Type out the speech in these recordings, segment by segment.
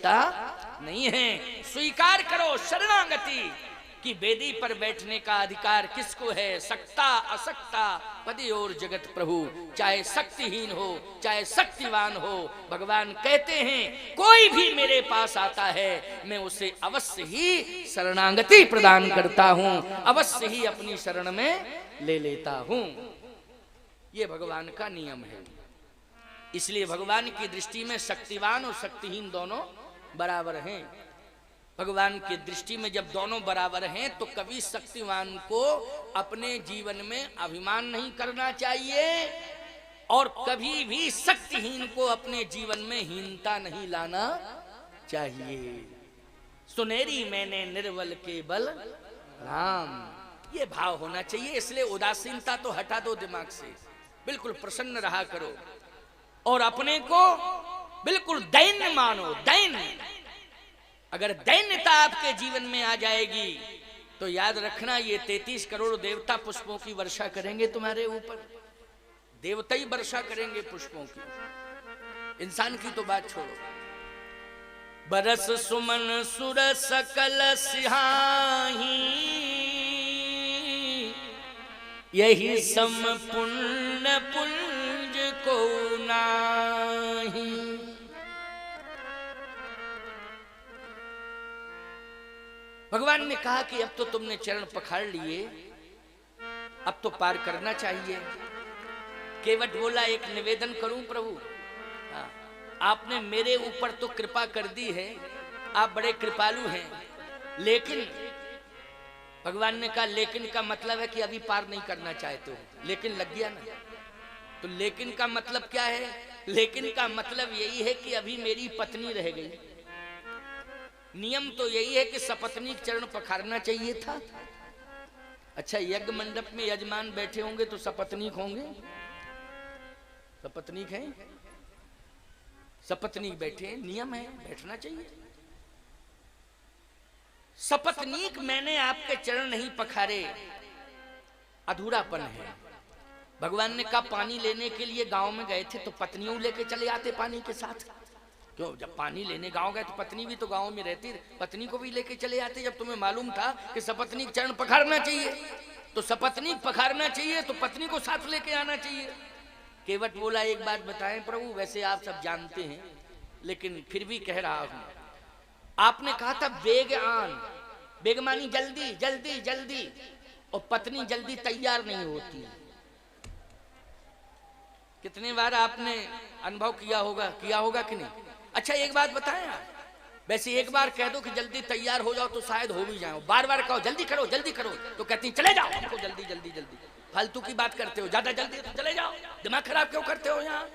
सकता नहीं है। स्वीकार करो शरणागति कि वेदी पर बैठने का अधिकार किसको है, सकता असक्ता पति और जगत प्रभु, चाहे शक्तिहीन हो चाहे शक्तिवान हो। भगवान कहते हैं कोई भी मेरे पास आता है मैं उसे अवश्य ही शरणागति प्रदान करता हूं, अवश्य ही अपनी शरण में ले लेता हूं। ये भगवान का नियम है। इसलिए भगवान की दृष्टि में शक्तिवान और शक्तिहीन दोनों बराबर हैं। भगवान की दृष्टि में जब दोनों बराबर हैं तो कभी शक्तिवान को अपने जीवन में अभिमान नहीं करना चाहिए और कभी भी शक्तिहीन को अपने जीवन में हीनता नहीं लाना चाहिए। सुनेरी मैंने निर्बल के बल राम, ये भाव होना चाहिए। इसलिए उदासीनता तो हटा दो दिमाग से, बिल्कुल प्रसन्न रहा करो और अपने को बिल्कुल दैन्य मानो। दैन्य, अगर दैन्यता आपके जीवन में आ जाएगी तो याद रखना ये 33 करोड़ देवता पुष्पों की वर्षा करेंगे तुम्हारे ऊपर। देवता ही वर्षा करेंगे पुष्पों की, इंसान की तो बात छोड़ो। बरस सुमन सुर सकल सिहाही, यही सम पुण्य पुंज को नाही। भगवान ने कहा कि अब तो तुमने चरण पखाड़ लिए, अब तो पार करना चाहिए। केवट बोला एक निवेदन करूं प्रभु, हाँ, आपने मेरे ऊपर तो कृपा कर दी है, आप बड़े कृपालु हैं, लेकिन भगवान ने कहा लेकिन का मतलब है कि अभी पार नहीं करना चाहते हो। लेकिन लग गया ना, तो लेकिन का मतलब क्या है? लेकिन का मतलब यही है कि अभी मेरी पत्नी रह गई। नियम तो यही है कि सपत्नीक चरण पखारना चाहिए था। अच्छा, यज्ञ मंडप में यजमान बैठे होंगे तो सपत्नीक होंगे? सपत्नीक हैं, सपत्नीक बैठे, नियम है बैठना चाहिए। सपत्नीक मैंने आपके चरण नहीं पखारे, अधूरापन है। भगवान ने कहा पानी लेने के लिए गांव में गए थे तो पत्नियों लेके चले आते पानी के साथ। क्यों, जब पानी लेने गांव गए तो पत्नी भी तो गांव में रहती, पत्नी को भी लेके चले आते। जब तुम्हें मालूम था कि सपत्नीक चरण पखारना चाहिए तो सपत्नीक पखारना चाहिए तो पत्नी को साथ लेके आना चाहिए। केवट बोला एक बात बताएं प्रभु, वैसे आप सब जानते हैं लेकिन फिर भी कह रहा हूं। आपने कहा था बेग आन, बेग मानी जल्दी जल्दी जल्दी, और पत्नी जल्दी तैयार नहीं होती। कितने बार आपने अनुभव किया होगा कि नहीं? अच्छा एक बात बताएं आप, वैसे एक बार कह दो कि जल्दी तैयार हो जाओ तो शायद हो भी जाओ। बार बार कहो जल्दी करो तो कहती चले जाओ, हमको जल्दी जल्दी जल्दी। फालतू की बात करते हो, ज्यादा जल्दी तो चले जाओ, दिमाग खराब क्यों करते हो? यहाँ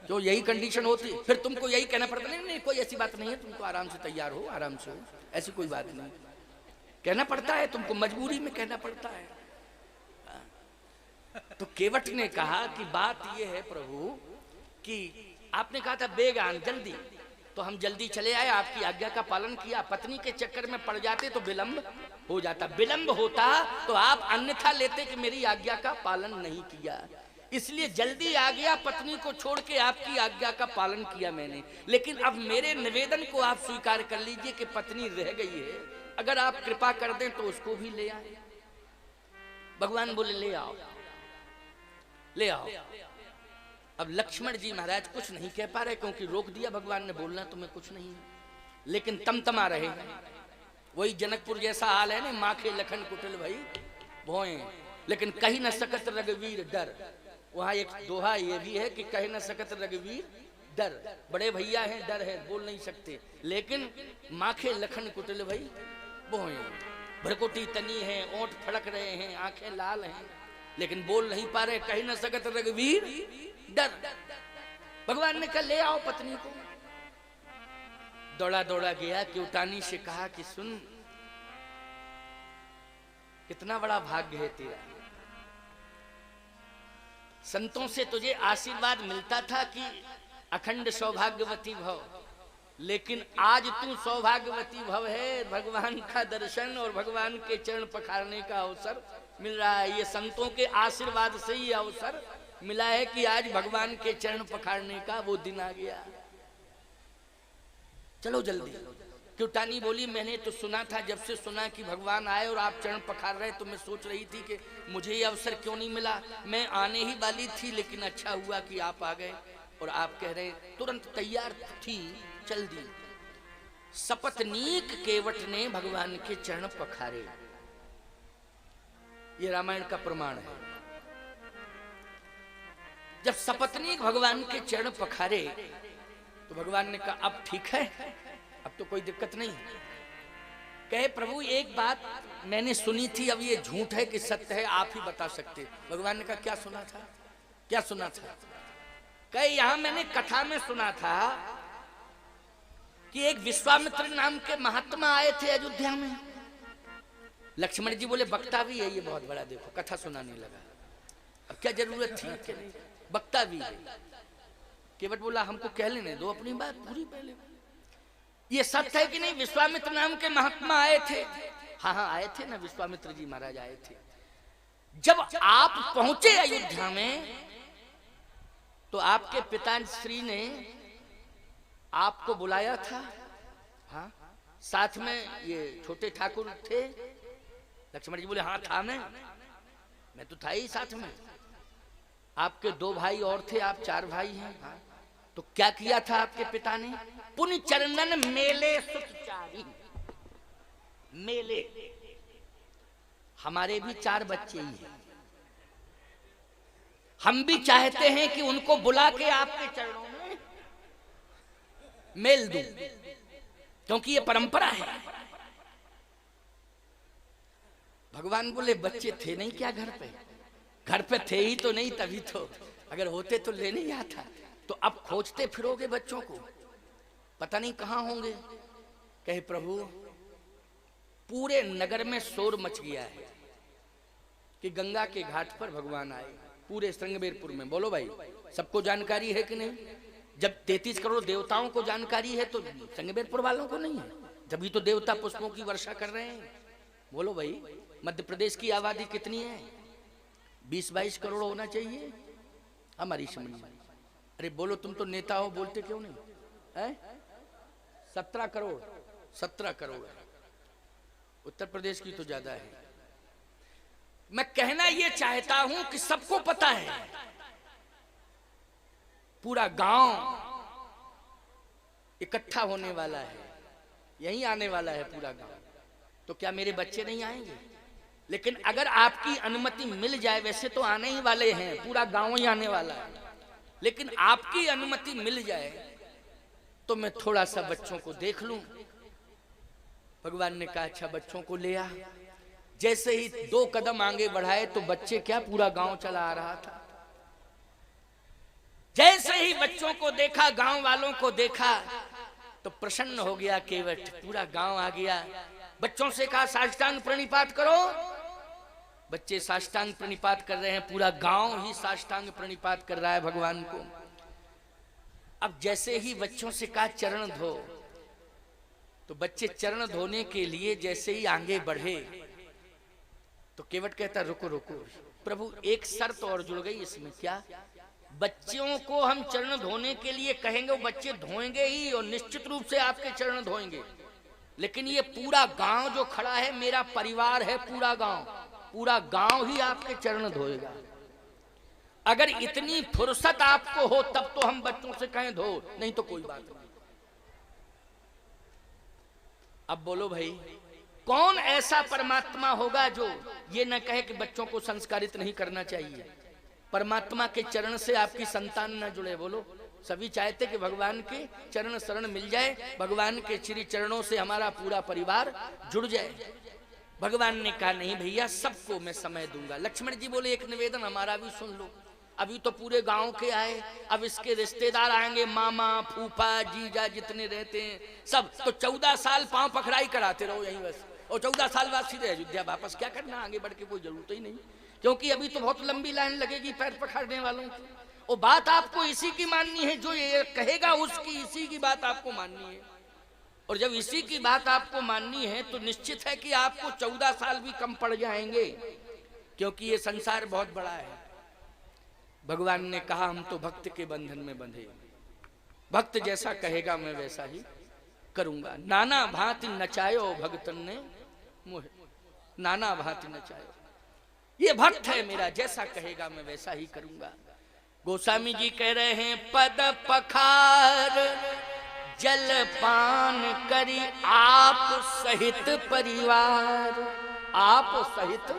जो यही कंडीशन होती फिर तुमको यही कहना पड़ता, नहीं नहीं कोई ऐसी बात नहीं है, तुमको आराम से तैयार हो, आराम से हो, ऐसी कोई बात नहीं। कहना पड़ता है, तुमको मजबूरी में कहना पड़ता है। तो केवट ने कहा कि बात यह है प्रभु कि आपने कहा था बेग आन जल्दी, तो हम जल्दी चले आए, आपकी आज्ञा का पालन किया। पत्नी के चक्कर में पड़ जाते तो विलंब हो जाता, विलंब होता तो आप अन्यथा लेते कि मेरी आज्ञा का पालन नहीं किया। इसलिए जल्दी आ गया, पत्नी को छोड़ के आपकी आज्ञा का पालन किया मैंने। लेकिन अब मेरे निवेदन को आप स्वीकार कर लीजिए कि पत्नी रह गई है, अगर आप कृपा कर दें तो उसको भी ले आए। भगवान बोले ले आओ ले आओ। अब लक्ष्मण जी महाराज कुछ नहीं कह पा रहे क्योंकि रोक दिया भगवान ने, बोलना तुम्हें कुछ नहीं है, लेकिन तमतमा रहे। वही जनकपुर जैसा हाल है ना, माखे लखन कुटिल भई भोए, लेकिन कही न सकत रघुवीर डर। वहां एक दोहा ये भी है कि कही न सकत रघुवीर डर, बड़े भैया हैं, डर है, बोल नहीं सकते, लेकिन माखे लखन कुटिल भई भोए। भ्रकुटी तनी है, ओंठ फड़क रहे हैं, आंखें लाल हैं, लेकिन बोल नहीं पा रहे, कही न सकत रघुवीर डर। भगवान ने कहा ले आओ पत्नी को। दौड़ा दौड़ा गया, क्यूटानी से कहा कि सुन, कितना बड़ा भाग्य है तेरा, संतों से तुझे आशीर्वाद मिलता था कि अखंड सौभाग्यवती भव, लेकिन आज तू सौभाग्यवती भव है। भगवान का दर्शन और भगवान के चरण पखारने का अवसर मिल रहा है। ये संतों के आशीर्वाद से ही अवसर मिला है कि आज भगवान के चरण पखारने का वो दिन आ गया। चलो जल्दी। क्यूटानी बोली मैंने तो सुना था, जब से सुना कि भगवान आए और आप चरण पखार रहे तो मैं सोच रही थी कि मुझे ये अवसर क्यों नहीं मिला। मैं आने ही वाली थी, लेकिन अच्छा हुआ कि आप आ गए और आप कह रहे तुरंत तैयार थी, चल दी। सपत्नीक केवट ने भगवान के चरण पखारे, ये रामायण का प्रमाण है। जब सपत्नीक भगवान के चरण पखारे तो भगवान ने कहा अब ठीक है, अब तो कोई दिक्कत नहीं। कहे प्रभु एक बात मैंने सुनी थी, अब ये झूठ है कि सत्य है, आप ही बता सकते। भगवान ने कहा क्या सुना था, क्या सुना था? कहे यहां मैंने कथा में सुना था कि एक विश्वामित्र नाम के महात्मा आए थे अयोध्या में। लक्ष्मण जी बोले बक्ता भी है ये बहुत बड़ा, देखो कथा सुनाने लगा, अब क्या जरूरत थी कि नहीं, बक्ता भी है। केवट बोला हमको कह लेने दो अपनी बात पूरी पहले। ये सत्य है कि नहीं विश्वामित्र नाम के महात्मा आए थे? हाँ हाँ आए थे ना, विश्वामित्र जी महाराज आए थे। जब आप पहुंचे अयोध्या में तो आपके पिताश्री ने आपको बुलाया था? हाँ, साथ में ये छोटे ठाकुर थे? लक्ष्मण जी बोले हाँ था, मैं तो था ही साथ में। आपके 2 भाई और थे, आप 4 भाई हैं। हाँ। तो क्या किया था आपके पिता ने? पुण्य चरणन मेले सुचारी, मेले। हमारे भी 4 बच्चे ही हैं, हम भी चाहते हैं कि उनको बुला के आपके चरणों में मेल दूं, क्योंकि ये परंपरा है। भगवान बोले बच्चे थे नहीं क्या घर पे? घर पे थे ही तो नहीं, तभी तो, अगर होते तो लेने ही आता। तो अब खोजते फिरोगे बच्चों को, पता नहीं कहां होंगे। कहे प्रभु पूरे नगर में शोर मच गया है कि गंगा के घाट पर भगवान आए, पूरे श्रृंगबेरपुर में। बोलो भाई सबको जानकारी है कि नहीं? जब 33 करोड़ देवताओं को जानकारी है तो श्रृंगबेरपुर वालों को नहीं है, तभी तो देवता पुष्पों की वर्षा कर रहे हैं। बोलो भाई मध्य प्रदेश की आबादी कितनी है? 20-22 करोड़ होना चाहिए हमारी समझ में। अरे बोलो तुम तो नेता हो, बोलते क्यों नहीं है? 17 करोड़, 17 करोड़ उत्तर प्रदेश की तो ज्यादा है। मैं कहना ये चाहता हूं कि सबको पता है पूरा गांव इकट्ठा होने वाला है, यहीं आने वाला है पूरा गांव। तो क्या मेरे बच्चे नहीं आएंगे? लेकिन अगर आपकी अनुमति मिल जाए, वैसे तो आने ही वाले हैं, पूरा गांव ही आने वाला है, लेकिन आपकी अनुमति मिल जाए तो मैं थोड़ा सा बच्चों को देख लूं। भगवान ने कहा अच्छा बच्चों को ले आ। जैसे ही 2 कदम आगे बढ़ाए तो बच्चे क्या, पूरा गांव चला आ रहा था। जैसे ही बच्चों को देखा, गांव वालों को देखा तो प्रसन्न हो गया केवट, पूरा गांव आ गया। बच्चों से कहा साष्टांग प्रणिपात करो। बच्चे साष्टांग प्रणिपात कर रहे हैं, पूरा गांव ही साष्टांग प्रणिपात कर रहा है भगवान को। अब जैसे ही बच्चों से कहा चरण धो, तो बच्चे चरण धोने के लिए जैसे ही आगे बढ़े तो केवट कहता रुको रुको प्रभु, एक शर्त और जुड़ गई इसमें। क्या? बच्चों को हम चरण धोने के लिए कहेंगे, वो बच्चे धोएंगे ही और निश्चित रूप से आपके चरण धोएंगे, लेकिन ये पूरा गांव जो खड़ा है मेरा परिवार है, पूरा गांव ही आपके चरण धोएगा। अगर इतनी फुर्सत आपको हो तब तो हम बच्चों से कहें धो, नहीं तो कोई बात नहीं। अब बोलो भाई कौन ऐसा परमात्मा होगा जो ये न कहे कि बच्चों को संस्कारित नहीं करना चाहिए? परमात्मा के चरण से आपकी संतान न जुड़े? बोलो सभी चाहते कि भगवान के चरण शरण मिल जाए, भगवान के श्री चरणों से हमारा पूरा परिवार जुड़ जाए। भगवान ने कहा नहीं भैया, सबको मैं समय दूंगा। लक्ष्मण जी बोले एक निवेदन हमारा भी सुन लो। अभी तो पूरे गांव के आए, अब इसके रिश्तेदार आएंगे, मामा फूफा जीजा जितने रहते हैं सब। तो 14 साल पांव पखराई कराते रहो यहीं बस, और 14 साल बाद सीधे अयोध्या वापस। क्या करना आगे बढ़ के, कोई जरूरत ही नहीं, क्योंकि अभी तो बहुत लंबी लाइन लगेगी पैर पखाड़ने वालों की। और बात आपको इसी की माननी है, जो ये कहेगा उसकी इसी की बात आपको माननी है। और जब इसी की बात आपको माननी है तो निश्चित है कि आपको 14 साल भी कम पड़ जाएंगे, क्योंकि ये संसार बहुत बड़ा है। भगवान ने कहा हम तो भक्त के बंधन में बंधे, भक्त जैसा कहेगा मैं वैसा ही करूंगा। नाना भांति नचायो भगतन ने मोहे, नाना भांति नचायो। ये भक्त है मेरा, जैसा कहेगा मैं वैसा ही करूंगा। गोस्वामी जी कह रहे हैं पद पखार जल पान करी आप सहित परिवार, आप सहित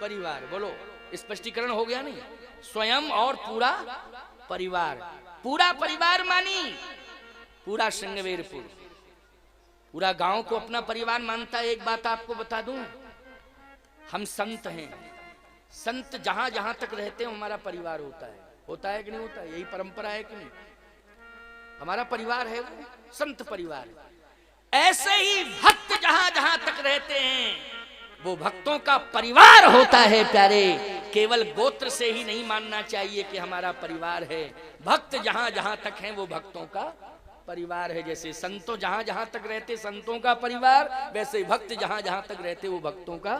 परिवार। बोलो, स्पष्टीकरण हो गया नहीं? स्वयं और पूरा परिवार। पूरा परिवार मानी पूरा श्रृंगवेरपुर, पूरा गांव को अपना परिवार मानता है। एक बात आपको बता दूं, हम संत हैं, संत जहां जहां तक रहते हैं हमारा परिवार होता है। होता है कि नहीं होता है? यही परंपरा है कि नहीं? हमारा परिवार है वो संत परिवार। ऐसे ही भक्त जहां जहां तक रहते हैं वो भक्तों का परिवार होता है प्यारे। केवल गोत्र से ही नहीं मानना चाहिए कि हमारा परिवार है। भक्त जहां जहां तक हैं वो भक्तों का परिवार है। जैसे संतों जहां जहां तक रहते संतों का परिवार, वैसे भक्त जहां जहां तक रहते वो भक्तों का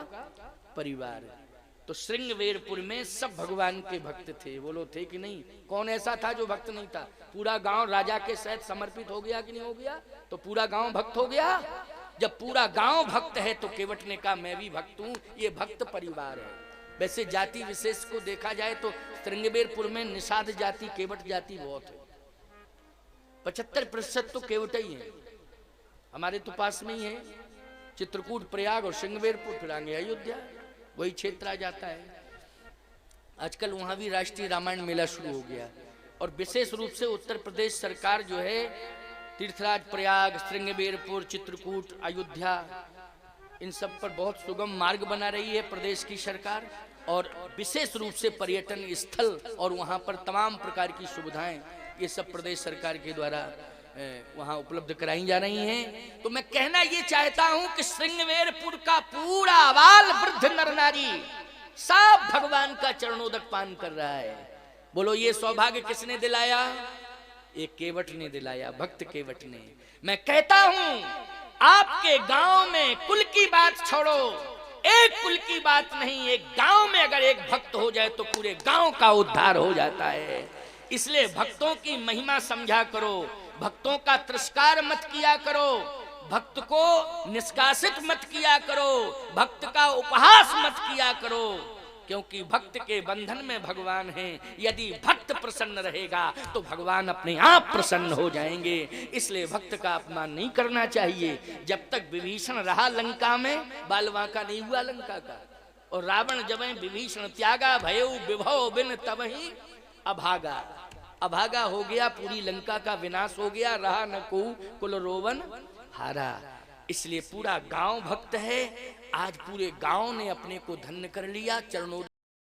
परिवार है। तो श्रृंगवेरपुर में सब भगवान के भक्त थे। बोलो थे कि नहीं? कौन ऐसा था जो भक्त नहीं था? पूरा गांव राजा के सहित समर्पित हो गया कि नहीं हो गया? तो पूरा गांव भक्त हो गया। जब पूरा गांव भक्त है तो केवट ने कहा मैं भी भक्त हूं, ये भक्त परिवार है। वैसे जाति विशेष को देखा जाए तो श्रृंगवेरपुर में निषाद जाति केवट जाति बहुत है। 75% तो केवट ही है। हमारे तो पास में ही है चित्रकूट, प्रयाग और श्रृंगवेरपुर, फिर आगे अयोध्या, वही क्षेत्र आ जाता है। आजकल वहां भी राष्ट्रीय रामायण मेला शुरू हो गया और विशेष रूप से उत्तर प्रदेश सरकार जो है तीर्थराज, प्रयाग, श्रृंगवेरपुर, चित्रकूट, अयोध्या, इन सब पर बहुत सुगम मार्ग बना रही है प्रदेश की सरकार। और विशेष रूप से पर्यटन स्थल और वहां पर तमाम प्रकार की सुविधाएं ये सब प्रदेश सरकार के द्वारा वहां उपलब्ध कराई जा रही हैं। तो मैं कहना ये चाहता हूं कि श्रृंगवेरपुर का पूरा बाल वृद्ध नर नारी सब भगवान का चरणोदक पान कर रहा है। बोलो ये सौभाग्य किसने दिलाया? एक केवट ने दिलाया, भक्त केवट ने। मैं कहता हूं आपके गांव में कुल की बात छोड़ो, एक कुल की बात नहीं, एक गांव में अगर एक भक्त हो जाए तो पूरे गांव का उद्धार हो जाता है। इसलिए भक्तों की महिमा समझा करो, भक्तों का तिरस्कार मत किया करो, भक्त को निष्कासित मत किया करो, भक्त का उपहास मत किया करो, क्योंकि भक्त के बंधन में भगवान हैं। यदि भक्त प्रसन्न रहेगा तो भगवान अपने आप प्रसन्न हो जाएंगे। इसलिए भक्त का अपमान नहीं करना चाहिए। जब तक विभीषण रहा लंका में, बालवा का नहीं हुआ लंका का। और रावण जब विभीषण त्यागा, भयउ विभव बिन तबहि अभागा, अभागा हो गया, पूरी लंका का विनाश हो गया, रहा न को कुल रोवन हारा। इसलिए पूरा गांव भक्त है। आज पूरे गांव ने अपने को धन्य कर लिया। चरणों